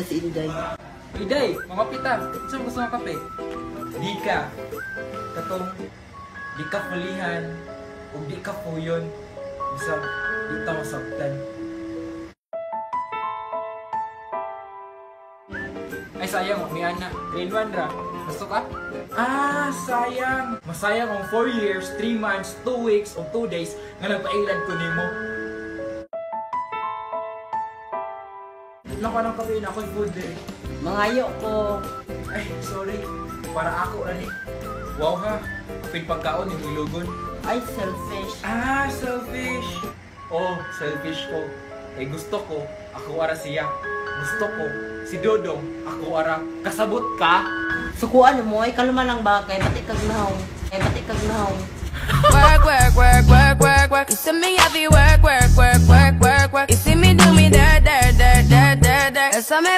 na si Inday. Iday, mga pita, saan gusto ng kape? Di ka. Katong, di ka pulihan, o di ka puyon. Bisag, di ta masabtan. Ay sayang, may anak. Grade 1 ra. Gusto ka? Ah, sayang. Masayang ang 4 years, 3 months, 2 weeks, o 2 days nga nagpailan ko nimo. Ano ka ng kape na ako'y food eh. Mangayo ko. Ay, sorry. Para ako na ni. Wow ha. Kapit pagkaon yung ilugon. Ay, selfish. Ah, selfish. Oh, selfish ko. Eh gusto ko, ako ara siya. Gusto ko, si Dodong, ako ara. Kasabot ka? Sukuan mo, ay kalma lang ba? Kay batik kag nahaw. Kay batik kag nahaw. Work, work, work, work, work, work. You see me happy, work, work, work, work, work, work. You see me do me dirt, dirt, dirt, dirt, dirt, dirt. You saw me